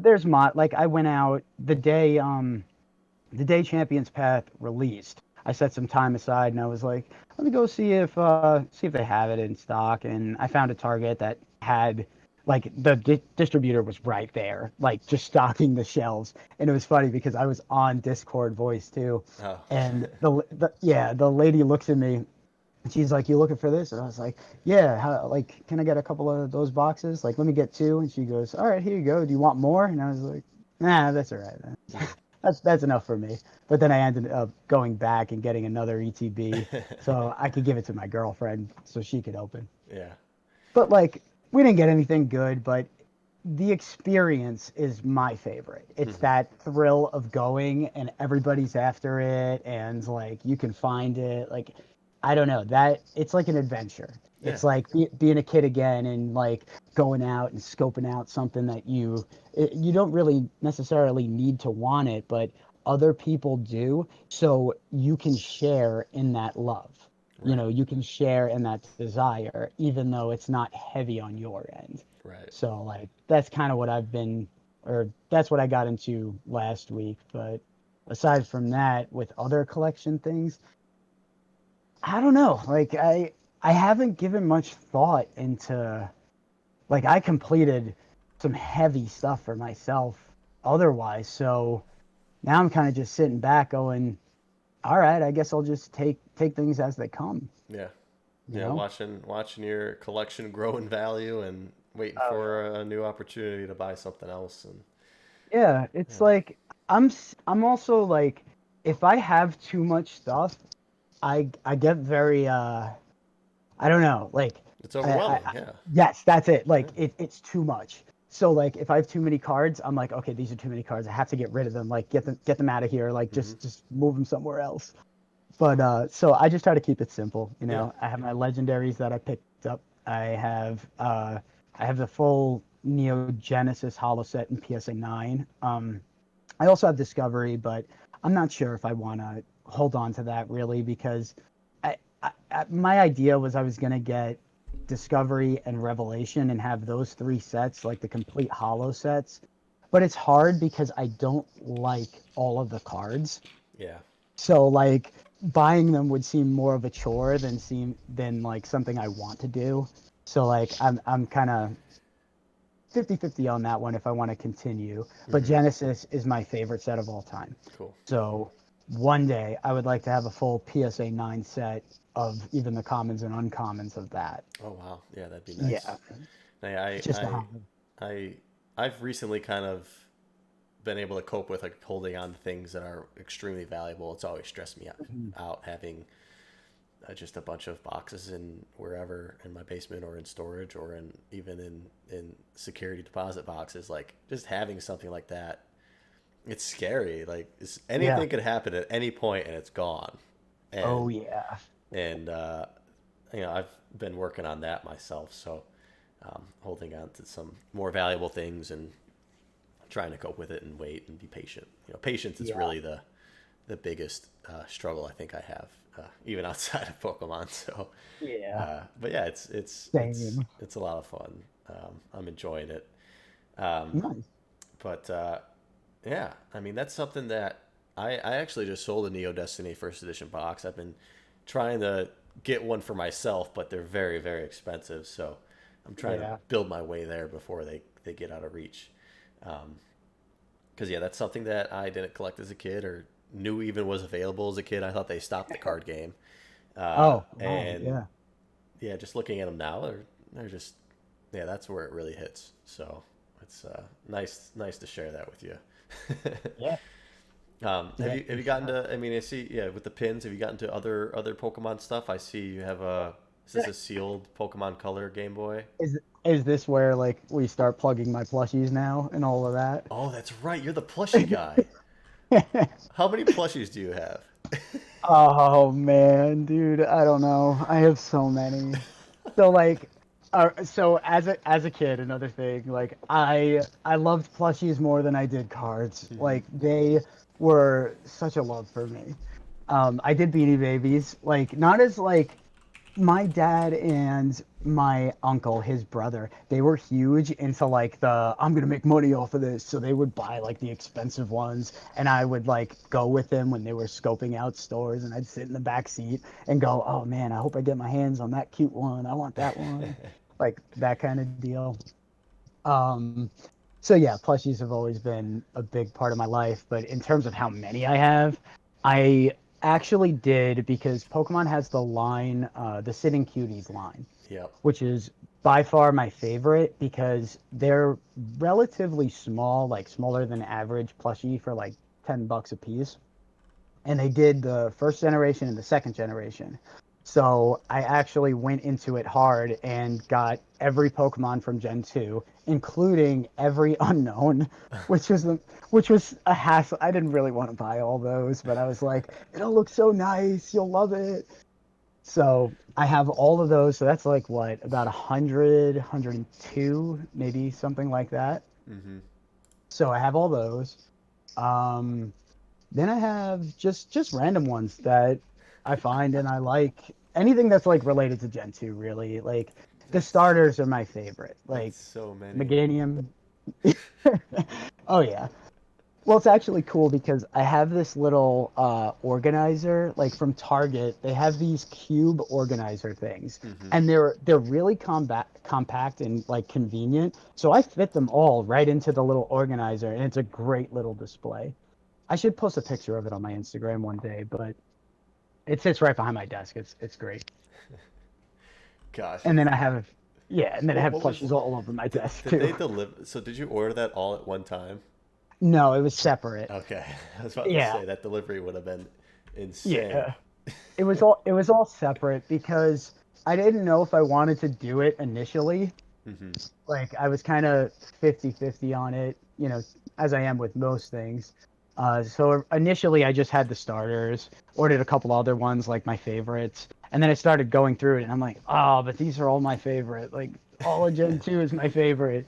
there's like I went out the day Champions Path released, I set some time aside and I was like, let me go see if they have it in stock. And I found a Target that had like the distributor was right there, like just stocking the shelves. And it was funny because I was on Discord voice too, Oh. and the lady looks at me. And she's like, "You looking for this?" And I was like, "Yeah. Like, can I get a couple of those boxes? Like, let me get two." And she goes, "All right, here you go. Do you want more?" And I was like, "Nah, that's all right, man. Hmm. That's enough for me." But then I ended up going back and getting another ETB so I could give it to my girlfriend so she could open. Yeah. But like, we didn't get anything good, but the experience is my favorite. It's Hmm. that thrill of going and everybody's after it and like you can find it. Like I don't know, that it's like an adventure. Yeah. It's like being a kid again and like going out and scoping out something that you don't really necessarily need to want it, but other people do, so you can share in that love. Right. You can share in that desire even though it's not heavy on your end. Right. So like that's kind of or that's what I got into last week. But aside from that, with other collection things, I don't know. Like I haven't given much thought into like I completed some heavy stuff for myself otherwise. So now I'm kind of just sitting back going, all right, I guess I'll just take things as they come, Yeah. you Yeah. know? Watching your collection grow in value and waiting Oh for a new opportunity to buy something else. And yeah, it's yeah, like I'm also like if I have too much stuff, I get very I don't know, like it's I overwhelming. Yeah. yes, that's it. Yeah. Like it's too much. So like if I have too many cards, I'm like, okay, these are too many cards. I have to get rid of them. Like get them out of here. Like Hmm. just move them somewhere else. But so I just try to keep it simple. Yeah. I have my legendaries that I picked up. I have the full Neo Genesis Holo set in PSA 9. I also have Discovery, but I'm not sure if I want to hold on to that really because my idea was I was going to get Discovery and Revelation and have those three sets, like the complete Holo sets. But it's hard because I don't like all of the cards. Yeah. So like buying them would seem more of a chore than like something I want to do. So like I'm kind of 50-50 on that one if I want to continue. But Hmm. Genesis is my favorite set of all time. Cool. So one day I would like to have a full PSA 9 set of even the commons and uncommons of that. Oh wow, yeah, that'd be nice. Yeah, I just to I have. I I've recently kind of been able to cope with like holding on to things that are extremely valuable. It's always stressed me out having just a bunch of boxes in wherever in my basement or in storage or in even in security deposit boxes. Like just having something like that, it's scary. Like Yeah. anything could happen at any point and it's gone. Oh And yeah. and I've been working on that myself. So holding on to some more valuable things and trying to cope with it and wait and be patient. Patience is Yeah. really the biggest struggle I think I have, even outside of Pokemon. So, Yeah. but yeah, it's Same. it's a lot of fun. I'm enjoying it. Um, Nice. but yeah, I mean that's something that I actually just sold a Neo Destiny First Edition box. I've been trying to get one for myself, but they're very very expensive. So I'm trying to Yeah. build my way there before they get out of reach. Because yeah, that's something that I didn't collect as a kid or knew even was available as a kid. I thought they stopped the card game, Oh, wow. and Yeah. yeah, just looking at them now, they're just yeah, that's where it really hits. So it's nice to share that with you. Yeah. Have Yeah, you for gotten sure. to? I mean, I see yeah with the pins. Have you gotten to other Pokemon stuff? I see you have a. Is this a sealed Pokemon Color Game Boy? Is this where like we start plugging my plushies now and all of that? Oh, that's right. You're the plushie guy. How many plushies do you have? Oh man, dude, I don't know. I have so many. So like, so as a kid, another thing, like I loved plushies more than I did cards. Hmm. Like they were such a love for me. I did Beanie Babies, like not as like my dad and my uncle, his brother, they were huge into like the I'm gonna make money off of this. So they would buy like the expensive ones, and I would like go with them when they were scoping out stores, and I'd sit in the back seat and go, "Oh man, I hope I get my hands on that cute one. I want that one," like that kind of deal. Um, so yeah, plushies have always been a big part of my life, but in terms of how many I have, I actually did because Pokemon has the line, the Sitting Cuties line, Yep. which is by far my favorite because they're relatively small, like smaller than average plushie for like $10 a piece, and they did the first generation and the second generation. So I actually went into it hard and got every Pokemon from Gen 2, including every unknown, which was the which was a hassle. I didn't really want to buy all those, but I was like, it'll look so nice, you'll love it. So I have all of those. So that's like what, about 100, 102, maybe something like that. Hmm. So I have all those. Um, then I have just random ones that I find and I like. Anything that's like related to Gen 2, really. Like the That's starters are my favorite. that's Like so many. Meganium. Oh yeah. Well, it's actually cool because I have this little organizer, like from Target. They have these cube organizer things, Hmm. and they're really compact and like convenient. So I fit them all right into the little organizer, and it's a great little display. I should post a picture of it on my Instagram one day, but it sits right behind my desk. It's great. Gosh, And then I have yeah, and then I have what was? plushies all over my desk Did too. they deliver? So did you order that all at one time? No, it was separate. Okay, I was about to Yeah, say that delivery would have been insane. yeah. It was all separate because I didn't know if I wanted to do it initially. Hmm. Like I was kind of 50-50 on it, as I am with most things. So initially I just had the starters, ordered a couple other ones like my favorites, and then I started going through it and I'm like, oh, but these are all my favorite. Like all of Gen 2 is my favorite.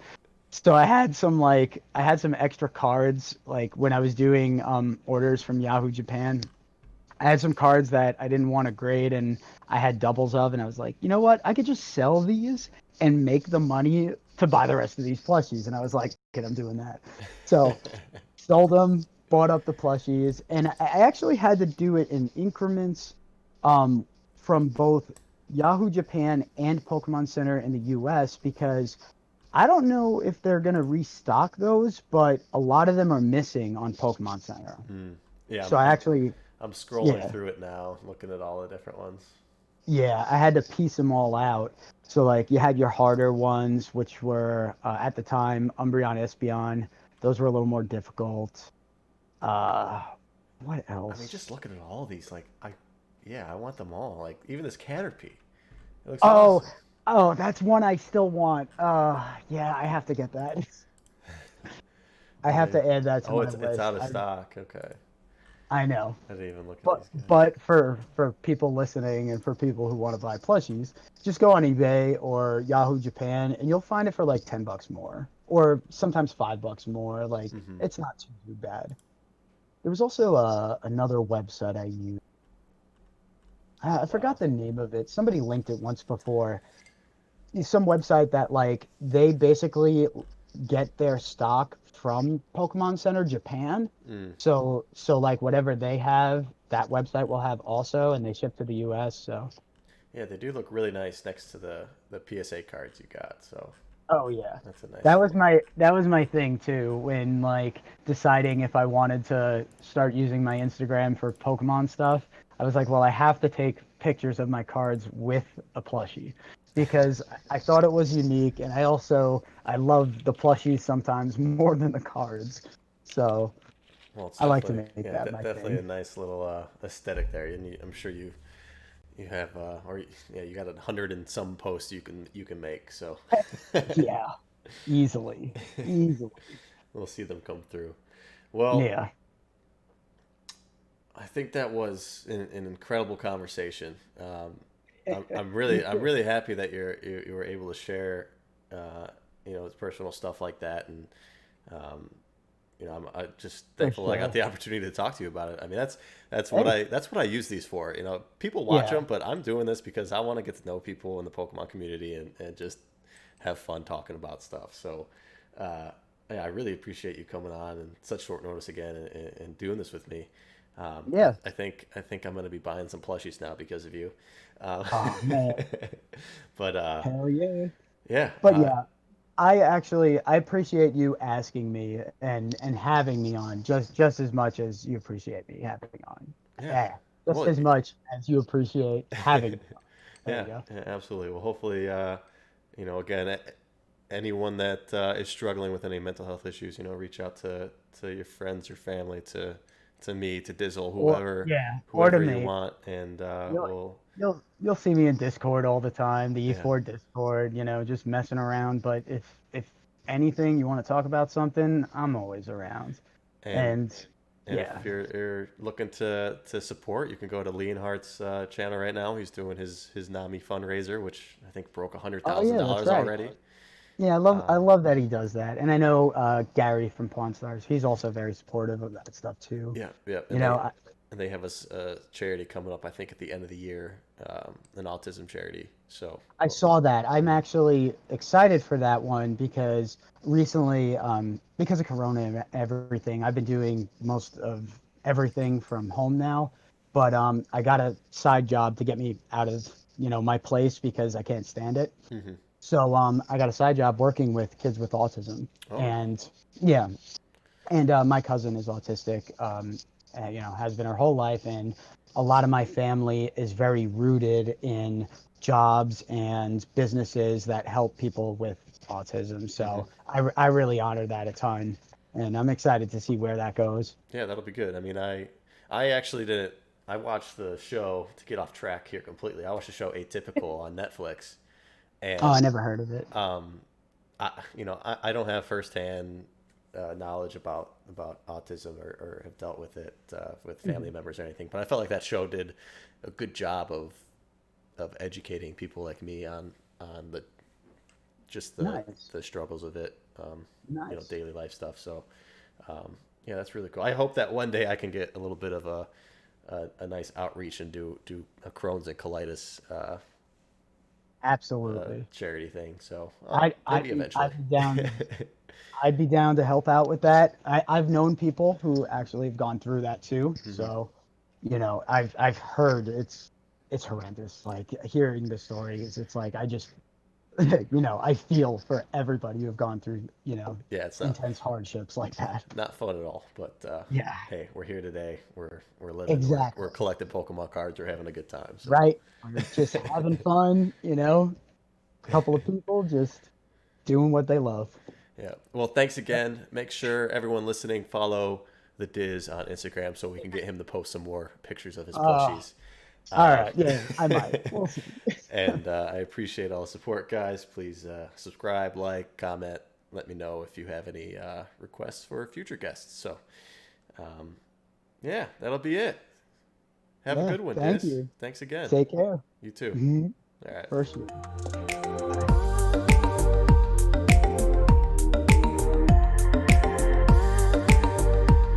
So I had some extra cards like when I was doing orders from Yahoo Japan. I had some cards that I didn't want to grade and I had doubles of, and I was like, you know what? I could just sell these and make the money to buy the rest of these plushies. And I was like, okay, I'm doing that. So sold them, bought up the plushies, and I actually had to do it in increments from both. Yahoo Japan and Pokemon Center in the US because I don't know if they're going to restock those, but a lot of them are missing on Pokemon Center. Mm. Yeah, So I actually, I'm scrolling yeah, through it now, looking at all the different ones. yeah, I had to piece them all out. So like you had your harder ones, which were at the time Umbreon, Espeon. Those were a little more difficult. Uh, what I mean, else? just looking at all these, like yeah, I want them all. Like even this Caterpie, it looks Oh, awesome. oh, that's one I still want. Yeah, I have to get that. I I have mean, to add that to oh, my it's list. out of stock. Okay, I know. I didn't even look at But these guys. but for people listening and for people who want to buy plushies, just go on eBay or Yahoo Japan and you'll find it for like $10 more or sometimes $5 more. Like Hmm. it's not too bad. There was also another website I used. I Wow. forgot the name of it. Somebody linked it once before. It's some website that like they basically get their stock from Pokemon Center Japan. Mm. So like whatever they have, that website will have also, and they ship to the US. So Yeah, they do look really nice next to the PSA cards you got. So oh yeah. that's a nice That was little. my thing too when like deciding if I wanted to start using my Instagram for Pokemon stuff. I was like, well, I have to take pictures of my cards with a plushie because I thought it was unique and I love the plushies sometimes more than the cards. So, Well, it's I like to definitely make yeah, that my definitely a thing. nice little aesthetic there, and I'm sure you have yeah, you got 100 and some posts you can make. So Yeah, easily. Easily. we'll see them come through. Well, Yeah. I think that was an incredible conversation. Me I'm too. really happy that you were able to share, uh, personal stuff like that, and um, I'm just For thankful I got sure. the opportunity to talk to you about it. I mean, Hey, that's what I use these for. People watch yeah. them, but I'm doing this because I want to get to know people in the Pokemon community and just have fun talking about stuff. So, uh, yeah, I really appreciate you coming on and such short notice again and doing this with me. Yeah. I think I'm going to be buying some plushies now because of you. Um, Oh man. but Hell yeah. yeah, But yeah, I appreciate you asking me and having me on just as much as you appreciate me having me on. yeah. Yeah, just Well, as much as you appreciate having me on. There you yeah, go. yeah, absolutely. Well, hopefully, again, anyone that is struggling with any mental health issues, reach out to your friends, your family, to me, to Dizzle, Or whoever yeah, or to whoever you me. want, and You'll we'll you'll see me in Discord all the time, the yeah, E4 Discord, just messing around. But if anything you want to talk about something, I'm always around. and And and if yeah. you're looking to support, you can go to Leonhardt's channel right now. He's doing his Nami fundraiser, which I think broke a hundred Oh thousand yeah, that's dollars right. already. Yeah, I love that he does that, and I know Gary from Pawn Stars. He's also very supportive of that stuff too. Yeah, yeah, You know, I, and they have a charity coming up. I think at the end of the year, an autism charity. So, I saw that. I'm actually excited for that one because recently, because of Corona and everything, I've been doing most of everything from home now. But I got a side job to get me out of my place because I can't stand it. hmm. So I got a side job working with kids with autism, Oh, and yeah, and my cousin is autistic, has been her whole life, and a lot of my family is very rooted in jobs and businesses that help people with autism. hmm. So I really honor that a ton, and I'm excited to see where that goes. Yeah, that'll be good. I mean, I actually didn't. I watched the show to get off track here completely. I watched the show Atypical on Netflix, Oh, I and never heard of it. um, I don't have firsthand knowledge about autism or have dealt with it with family Mhm. members or anything. But I felt like that show did a good job of educating people like me on the just Nice, the struggles of it, nice. daily life stuff. So yeah, that's really cool. I hope that one day I can get a little bit of a nice outreach and do a Crohn's and colitis Absolutely. charity thing. So I'd maybe I'd be eventually. I'd be down. I'd be down to help out with that. I've known people who actually have gone through that too. Hmm. So, I've heard it's horrendous. Like hearing the stories, it's like I just I feel for everybody who've gone through, Yeah, it's not intense hardships like that. not fun at all. But Yeah, hey, we're here today. We're living. We're exactly. collecting Pokemon cards. We're having a good time. So Right? We're just having fun, a couple of people just doing what they love. yeah. Well, thanks again. Make sure everyone listening follow the Diz on Instagram so we can get him to post some more pictures of his Uh, plushies. all Um, right. Yeah, I might. We'll see. and I appreciate all the support, guys. Please subscribe, like, comment. Let me know if you have any requests for future guests. So, um, yeah, that'll be it. Have a Yeah, good one, thank Diz. you. Thanks again. Take care. You too. Mhm. All right. For sure.